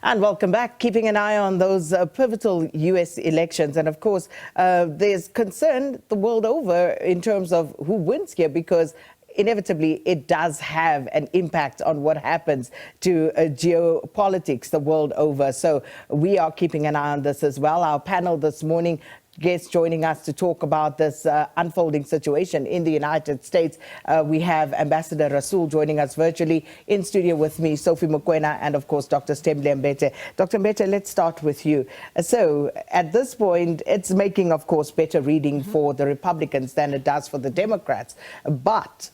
And welcome back. Keeping an eye on those pivotal U.S. elections. And of course, there's concern the world over in terms of who wins here, because inevitably it does have an impact on what happens to geopolitics the world over. So we are keeping an eye on this as well. Our panel this morning, guests joining us to talk about this unfolding situation in the United States. We have Ambassador Rasool joining us virtually. In studio with me, Sophie, Mokoena, and of course, Dr. Sithembile Mbete. Dr. Mbete, let's start with you. So at this point, it's making, of course, better reading for the Republicans than it does for the Democrats. But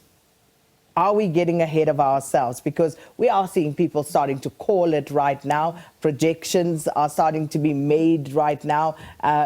are we getting ahead of ourselves? Because we are seeing people starting to call it right now. Projections are starting to be made right now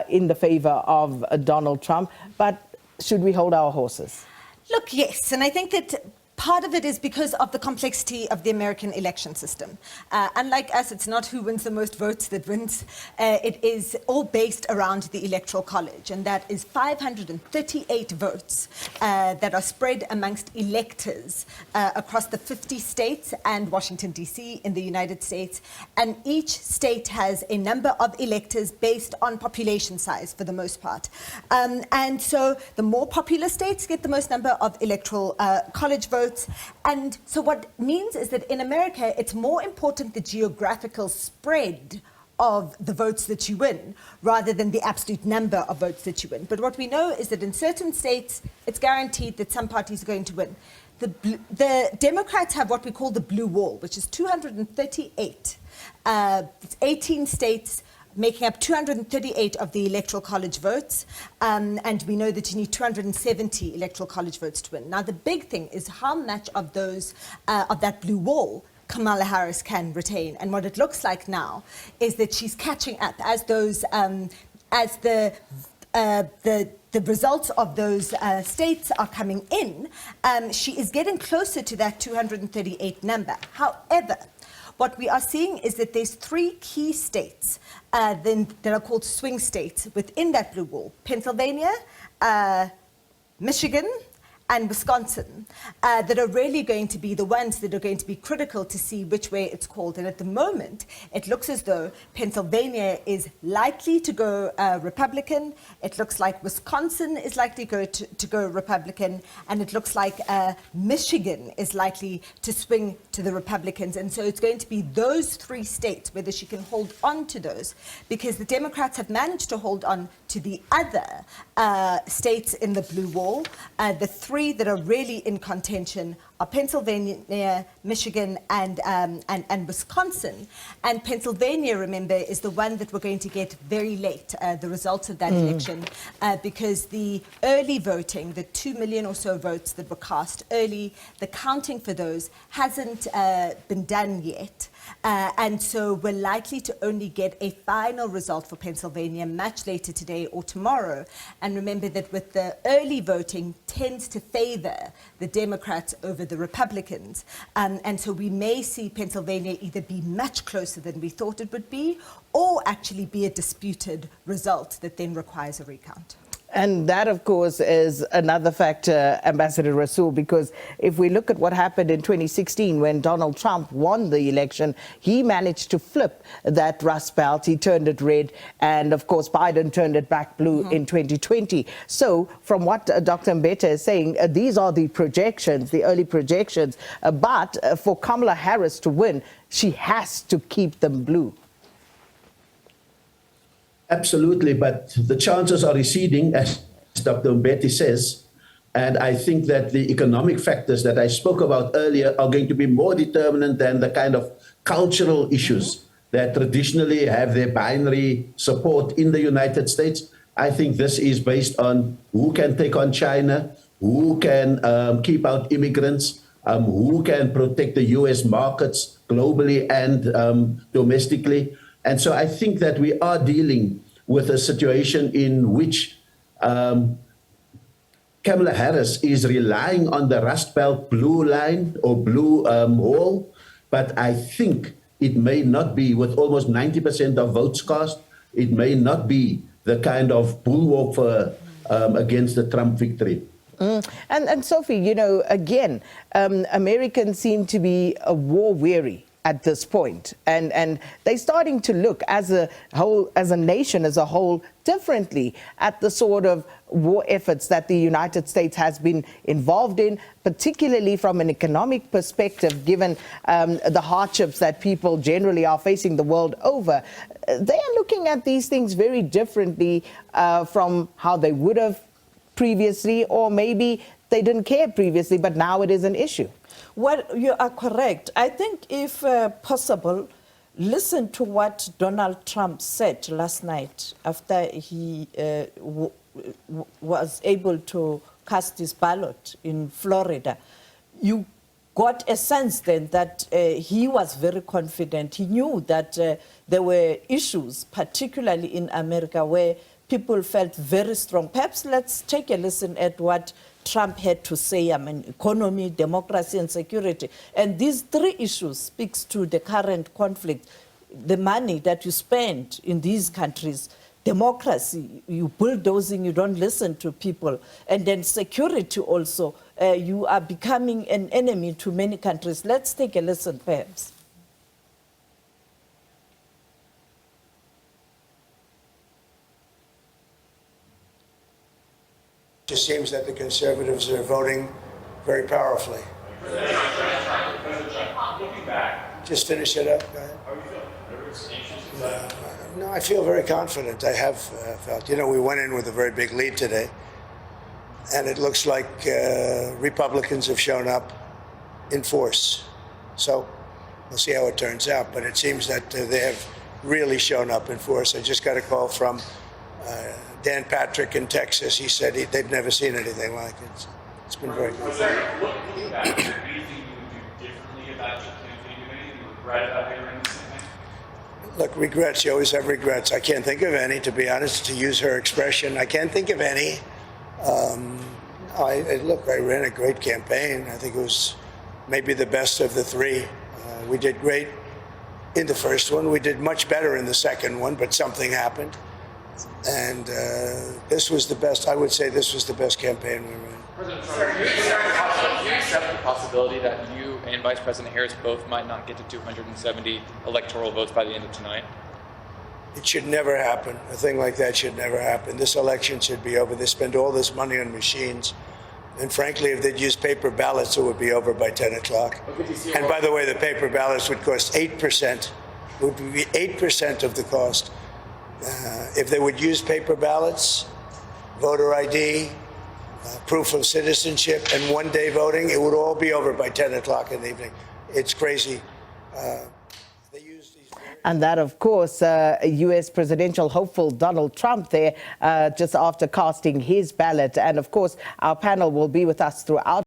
in the favor of Donald Trump. But should we hold our horses? Look, yes. And I think that part of it is because of the complexity of the American election system. Unlike us, it's not who wins the most votes that wins. It is all based around the Electoral College, and that is 538 votes that are spread amongst electors across the 50 states and Washington, D.C. in the United States. And each state has a number of electors based on population size for the most part. And so the more populous states get the most number of Electoral College votes. And so what it means is that in America, it's more important the geographical spread of the votes that you win rather than the absolute number of votes that you win. But what we know is that in certain states, it's guaranteed that some parties are going to win. The Democrats have what we call the blue wall, which is 238. It's 18 states making up 238 of the Electoral College votes, and we know that you need 270 Electoral College votes to win. Now, the big thing is how much of those of that blue wall Kamala Harris can retain, and what it looks like now is that she's catching up as those as the results of those states are coming in. She is getting closer to that 238 number. However, what we are seeing is that there's three key states that are called swing states within that blue wall: Pennsylvania, Michigan, and Wisconsin, that are really going to be the ones that are going to be critical to see which way it's called. And at the moment, it looks as though Pennsylvania is likely to go Republican. It looks like Wisconsin is likely to go Republican. And it looks like Michigan is likely to swing to the Republicans. And so it's going to be those three states, whether she can hold on to those, because the Democrats have managed to hold on to the other states in the blue wall. The three that are really in contention are Pennsylvania, Michigan, and Wisconsin. And Pennsylvania, remember, is the one that we're going to get very late, the results of that election, because the early voting, the 2 million or so votes that were cast early, the counting for those hasn't been done yet. And so we're likely to only get a final result for Pennsylvania much later today or tomorrow. And remember that with the early voting tends to favor the Democrats over the Republicans. And so we may see Pennsylvania either be much closer than we thought it would be, or actually be a disputed result that then requires a recount. And that, of course, is another factor, Ambassador Rasool, because if we look at what happened in 2016 when Donald Trump won the election, he managed to flip that Rust Belt. He turned it red. And, of course, Biden turned it back blue in 2020. So from what Dr. Mbete is saying, these are the projections, the early projections. But for Kamala Harris to win, she has to keep them blue. Absolutely, but the chances are receding, as Dr. Mbete says, and I think that the economic factors that I spoke about earlier are going to be more determinant than the kind of cultural issues that traditionally have their binary support in the United States. I think this is based on who can take on China, who can keep out immigrants, who can protect the U.S. markets globally and domestically. And so I think that we are dealing with a situation in which Kamala Harris is relying on the Rust Belt blue line or blue wall, but I think it may not be, with almost 90% of votes cast, it may not be the kind of bulwark for, against the Trump victory. And Sophie, you know, again, Americans seem to be war weary. at this point, and they're starting to look as a whole, as a nation as a whole, differently at the sort of war efforts that the United States has been involved in, particularly from an economic perspective, given the hardships that people generally are facing the world over. They are looking at these things very differently from how they would have previously, or maybe they didn't care previously, but now it is an issue. Well, you are correct. I think if possible, listen to what Donald Trump said last night after he was able to cast his ballot in Florida. You got a sense then that he was very confident. He knew that there were issues, particularly in America, where people felt very strong. Perhaps let's take a listen at what Trump had to say, economy, democracy, and security. And these three issues speaks to the current conflict. The money that you spend in these countries, democracy, you bulldozing, you don't listen to people. And then security also, you are becoming an enemy to many countries. Let's take a listen, perhaps. It just seems that the conservatives are voting very powerfully. Just finish it up. No, I feel very confident. I have felt. You know, we went in with a very big lead today, and it looks like Republicans have shown up in force. So we'll see how it turns out. But it seems that they have really shown up in force. I just got a call from Dan Patrick in Texas. He said they've never seen anything like it. It's been very good. Looking back, is there anything you would do differently about your campaign? Do anything you regret about how you ran this campaign? Look, regrets. You always have regrets. I can't think of any, to be honest, to use her expression. I can't think of any. Look, I ran a great campaign. I think it was maybe the best of the three. We did great in the first one. We did much better in the second one, but something happened. And this was the best. I would say this was the best campaign we ran. President Trump, do you accept the possibility that you and Vice President Harris both might not get to 270 electoral votes by the end of tonight? It should never happen. A thing like that should never happen. This election should be over. They spend all this money on machines. And frankly, if they'd use paper ballots, it would be over by 10 o'clock. And by the way, the paper ballots would cost 8%. It would be 8% of the cost. If they would use paper ballots, voter ID, proof of citizenship, and one-day voting, it would all be over by 10 o'clock in the evening. It's crazy. They use these. And that, of course, U.S. presidential hopeful Donald Trump there just after casting his ballot. And, of course, our panel will be with us throughout.